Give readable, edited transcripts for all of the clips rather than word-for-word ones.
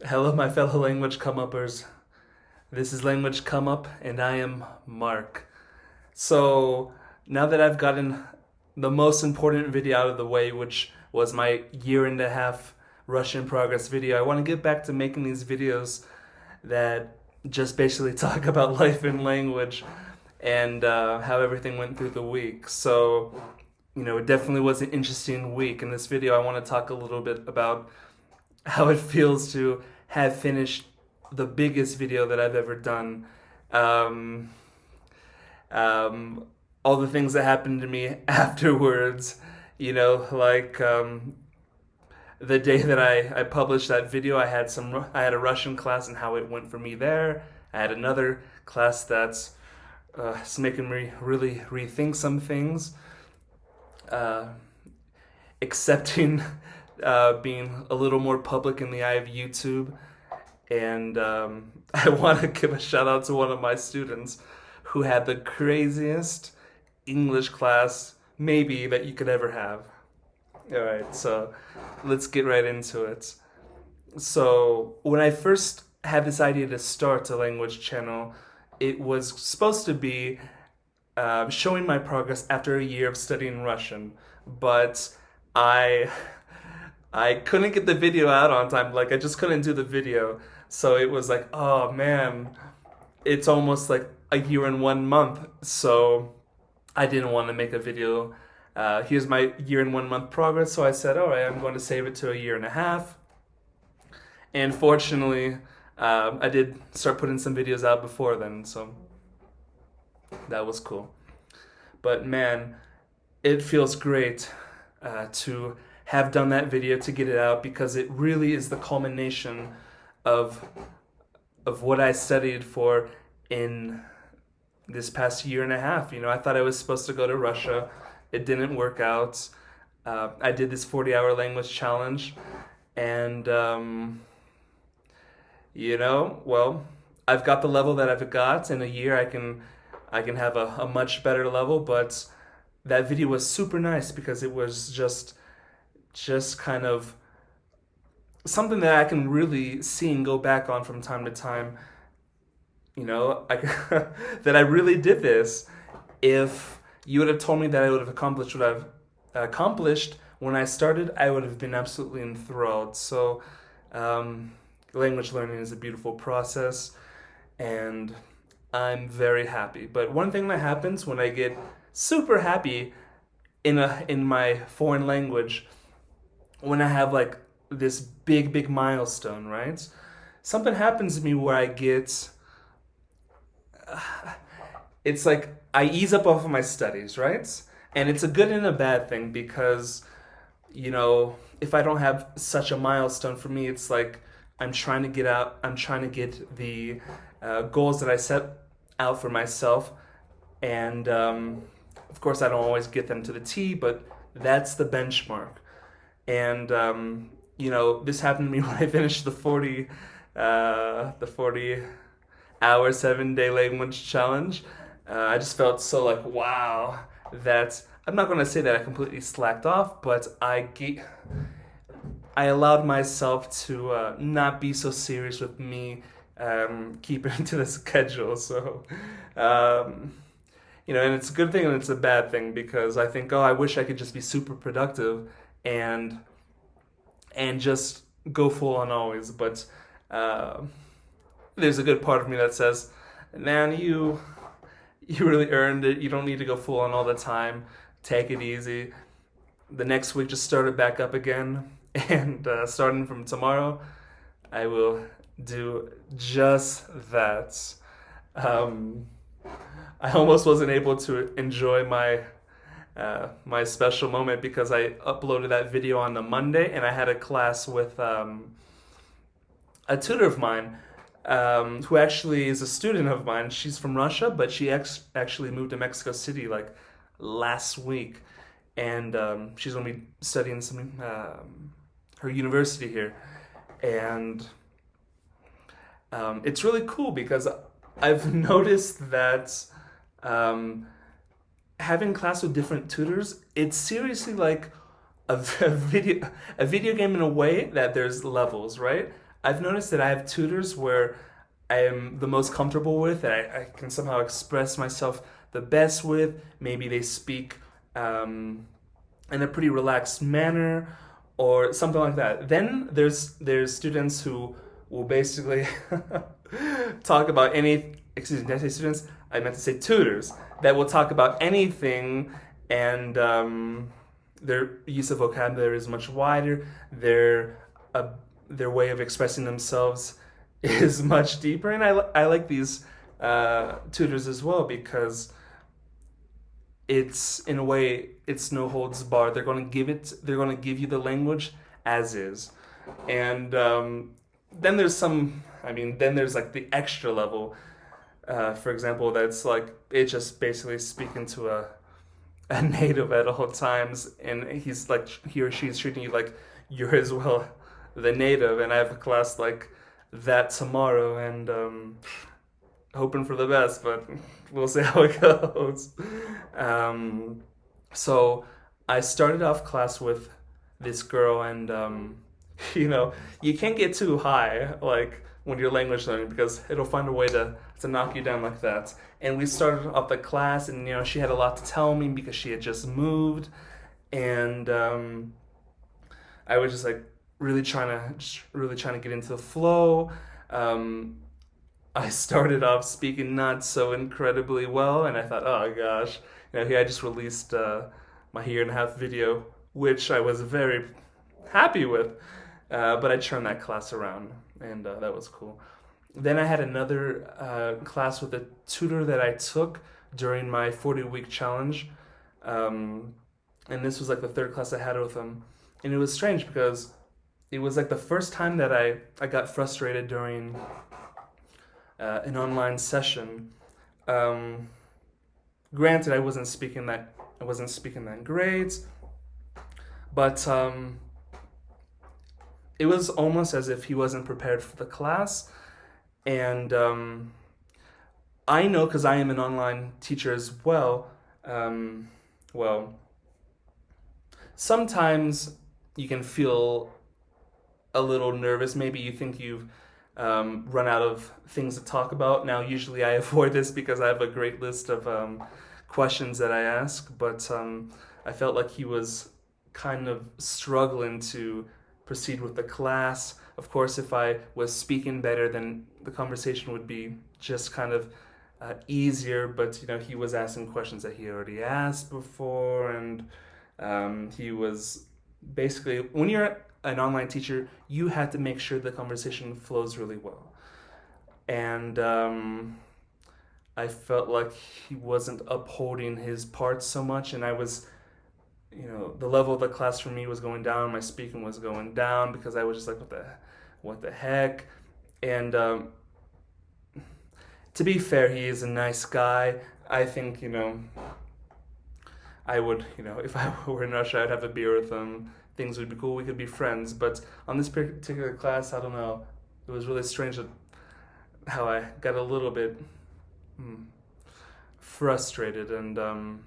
Hello, my fellow language come uppers. This is Language Come Up, and I am Mark. So, now that I've gotten the most important video out of the way, which was my year and a half Russian progress video, I want to get back to making these videos that just basically talk about life and language and how everything went through the week. So, it definitely was an interesting week. In this video, I want to talk a little bit about how it feels to have finished the biggest video that I've ever done. Um, all the things that happened to me afterwards, the day that I published that video, I had a Russian class and how it went for me there. I had another class that's it's making me really rethink some things. Uh, Accepting being a little more public in the eye of YouTube. And I want to give a shout out to one of my students who had the craziest English class maybe that you could ever have. All right, so let's get right into it. So when I first had this idea to start a language channel, it was supposed to be showing my progress after a year of studying Russian, but I I couldn't get the video out on time. Like I just couldn't do the video. So it was like, oh man, it's almost like a year and 1 month. So I didn't want to make a video. Here's my year and 1 month progress. So I said, all right, I'm going to save it to a year and a half. And fortunately, I did start putting some videos out before then. So that was cool. But man, it feels great to have done that video, to get it out, because it really is the culmination of what I studied for in this past year and a half. I thought I was supposed to go to Russia. It didn't work out. I did this 40-hour language challenge, and well, I've got the level that I've got. In a year, I can have a much better level. But that video was super nice because it was just kind of something that I can really see and go back on from time to time. I, that I really did this. If you would have told me that I would have accomplished what I've accomplished when I started, I would have been absolutely enthralled. So, language learning is a beautiful process, and I'm very happy. But one thing that happens when I get super happy in my foreign language, when I have like this big milestone, right? Something happens to me where I get, it's like I ease up off of my studies, right? And it's a good and a bad thing because, if I don't have such a milestone, for me, it's like I'm trying to get the goals that I set out for myself. And of course, I don't always get them to the T, but that's the benchmark. And this happened to me when I finished the 40-hour 7-day language challenge. I just felt so like, wow, that I'm not going to say that I completely slacked off, but I allowed myself to not be so serious with me keeping to the schedule. So, and it's a good thing and it's a bad thing, because I think, oh, I wish I could just be super productive and just go full on always. But there's a good part of me that says, man, you really earned it. You don't need to go full on all the time. Take it easy. The next week, just start it back up again. And starting from tomorrow, I will do just that. I almost wasn't able to enjoy my special moment because I uploaded that video on the Monday, and I had a class with a tutor of mine who actually is a student of mine. She's from Russia, but she actually moved to Mexico City like last week, and she's going to be studying her university here. And it's really cool because I've noticed that having class with different tutors, it's seriously like a video game in a way that there's levels, right? I've noticed that I have tutors where I am the most comfortable with, that I can somehow express myself the best with. Maybe they speak in a pretty relaxed manner or something like that. Then there's students who will basically talk about any. Excuse me, did I say students? I meant to say tutors that will talk about anything, and their use of vocabulary is much wider. Their way of expressing themselves is much deeper, and I like these tutors as well because it's in a way it's no holds barred. They're going to give it. They're going to give you the language as is, and then there's some. I mean, then there's like the extra level. For example, that's like it's just basically speaking to a native at all times, and he's like he or she's treating you like you're as well the native. And I have a class like that tomorrow, and hoping for the best, but we'll see how it goes. So I started off class with this girl, and you can't get too high like when you're language learning because it'll find a way to knock you down like that. And we started off the class, and she had a lot to tell me because she had just moved, and I was just like really trying to get into the flow. I started off speaking not so incredibly well, and I thought, oh gosh, here I just released my year-and-a-half video, which I was very happy with, but I turned that class around, and that was cool. Then I had another class with a tutor that I took during my 40-week challenge, and this was like the third class I had with him, and it was strange because it was like the first time that I got frustrated during an online session. Granted, I wasn't speaking that great, but it was almost as if he wasn't prepared for the class. And I know, because I am an online teacher as well, sometimes you can feel a little nervous. Maybe you think you've run out of things to talk about. Now, usually I avoid this because I have a great list of questions that I ask, but I felt like he was kind of struggling to proceed with the class. Of course, if I was speaking better, then the conversation would be just kind of easier, but he was asking questions that he already asked before, and he was basically, when you're an online teacher, you have to make sure the conversation flows really well. And I felt like he wasn't upholding his part so much, and I was, the level of the class for me was going down, my speaking was going down because I was just like, what the heck? And to be fair, he is a nice guy. I think, I would, if I were in Russia, I'd have a beer with him. Things would be cool. We could be friends. But on this particular class, I don't know. It was really strange how I got a little bit frustrated. And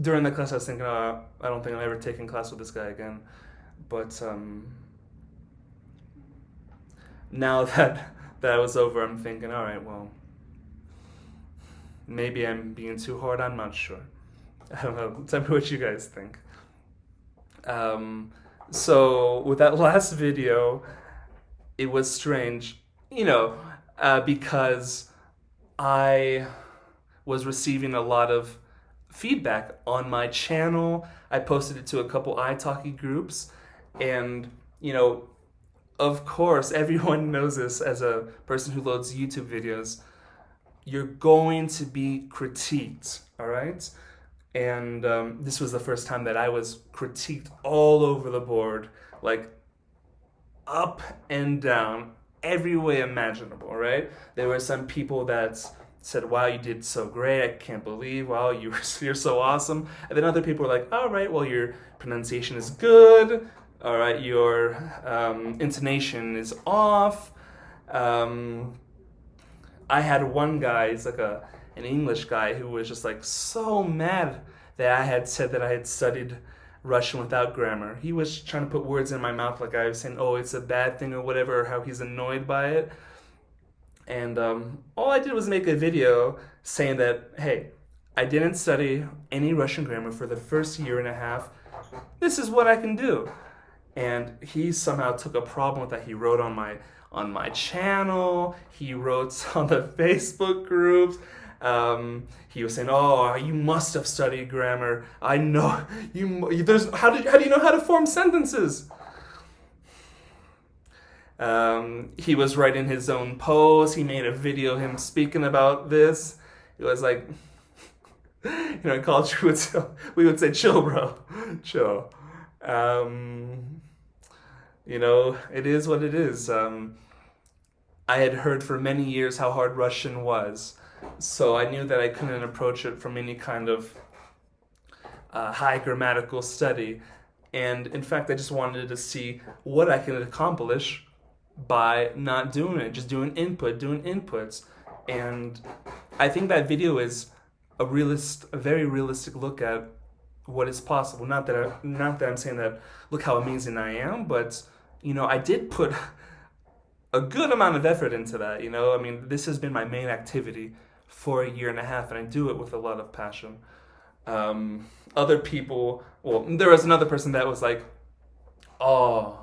during the class, I was thinking, I don't think I'm ever taking class with this guy again. But now that was over, I'm thinking, all right, well, maybe I'm being too hard. I'm not sure. I don't know. Tell me what you guys think. So with that last video, it was strange, because I was receiving a lot of feedback on my channel. I posted it to a couple italki groups, and of course, everyone knows this as a person who loads YouTube videos. You're going to be critiqued, all right? And this was the first time that I was critiqued all over the board, like up and down, every way imaginable, right? There were some people that said, wow, you did so great, I can't believe, wow, you're so awesome. And then other people were like, all right, well, your pronunciation is good, all right, your intonation is off. I had one guy, he's like an English guy, who was just like so mad that I had said that I had studied Russian without grammar. He was trying to put words in my mouth like I was saying, oh, it's a bad thing or whatever, or how he's annoyed by it. And all I did was make a video saying that, hey, I didn't study any Russian grammar for the first year and a half. This is what I can do. And he somehow took a problem with that. He wrote on my channel. He wrote on the Facebook groups. He was saying, "Oh, you must have studied grammar. I know you. There's how do you know how to form sentences?" He was writing his own post. He made a video of him speaking about this. It was like, in college we would say, "Chill, bro, chill." It is what it is. I had heard for many years how hard Russian was, so I knew that I couldn't approach it from any kind of high grammatical study. And in fact, I just wanted to see what I can accomplish by not doing it, just doing inputs. And I think that video is a very realistic look at what is possible. Not that I'm saying that look how amazing I am, but I did put a good amount of effort into that. I mean, this has been my main activity for a year and a half, and I do it with a lot of passion. Other people, well, there was another person that was like, "Oh,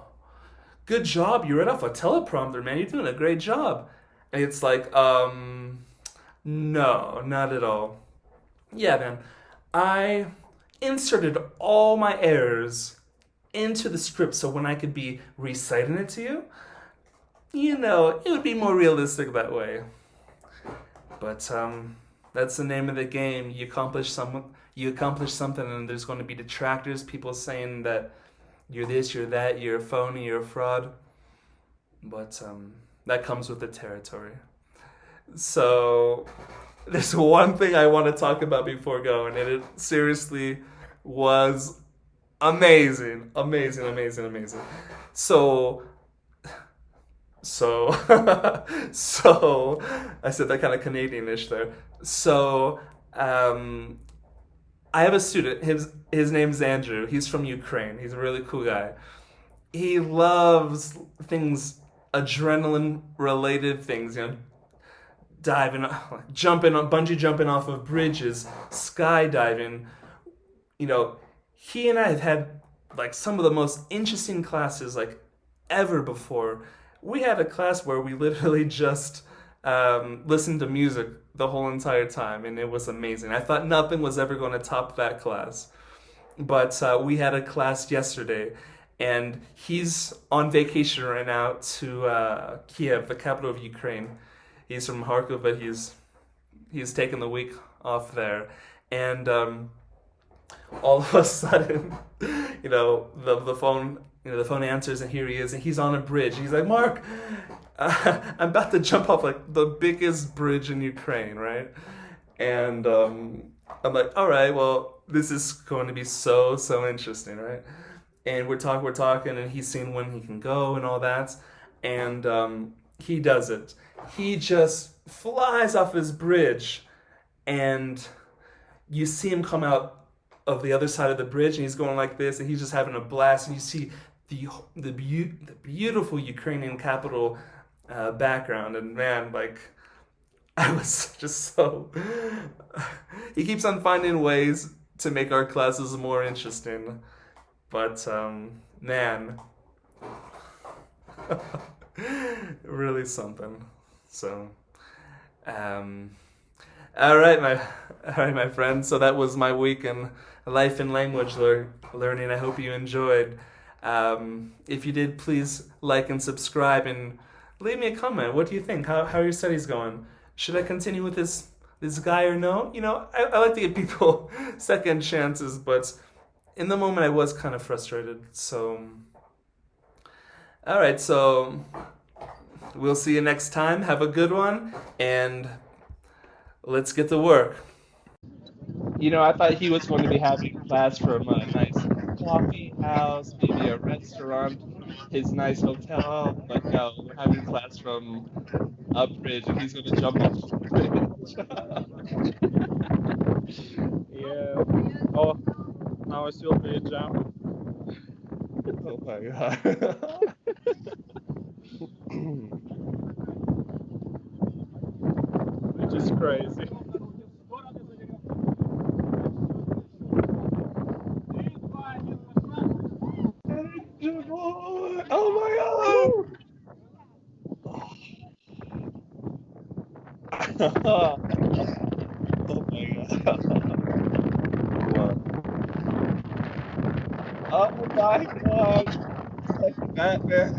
good job, you read off a teleprompter, man. You're doing a great job." And it's like, no, not at all. Yeah, man, I inserted all my errors into the script so when I could be reciting it to you, it would be more realistic that way. But that's the name of the game. You accomplish something, and there's going to be detractors, people saying that you're this, you're that, you're a phony, you're a fraud. But that comes with the territory. So there's one thing I want to talk about before going, and it seriously was amazing. So I said that kind of Canadian-ish there. So I have a student. His name's Andrew. He's from Ukraine. He's a really cool guy. He loves things, adrenaline-related things. Diving, bungee jumping off of bridges, skydiving. He and I have had like some of the most interesting classes like ever before. We had a class where we literally just listened to music the whole entire time, and it was amazing. I thought nothing was ever going to top that class. But we had a class yesterday, and he's on vacation right now to Kiev, the capital of Ukraine. He's from Kharkov, but he's taken the week off there. And all of a sudden, the phone answers, and here he is, and he's on a bridge. He's like, "Mark, I'm about to jump off like the biggest bridge in Ukraine, right?" And I'm like, "All right, well, this is going to be so interesting, right?" And we're talking, and he's seeing when he can go and all that, and he does it. He just flies off his bridge, and you see him come out of the other side of the bridge, and he's going like this, and he's just having a blast, and you see the beautiful Ukrainian capital background, and man, like, I was just so... He keeps on finding ways to make our classes more interesting, but man, really something. So, all right, my friends. So that was my week in life and language learning. I hope you enjoyed. If you did, please like and subscribe and leave me a comment. What do you think? How are your studies going? Should I continue with this guy or no? I like to give people second chances, but in the moment I was kind of frustrated. So, all right. So we'll see you next time. Have a good one, and let's get to work. I thought he was going to be having class from a nice coffee house, maybe a restaurant, his nice hotel, but no, we're having class from a bridge, and he's going to jump off the bridge. Yeah. Oh, Now I still be a jump. Oh my god. Which is crazy. Oh my god. Oh my god. Wow. Oh my god. Like Batman.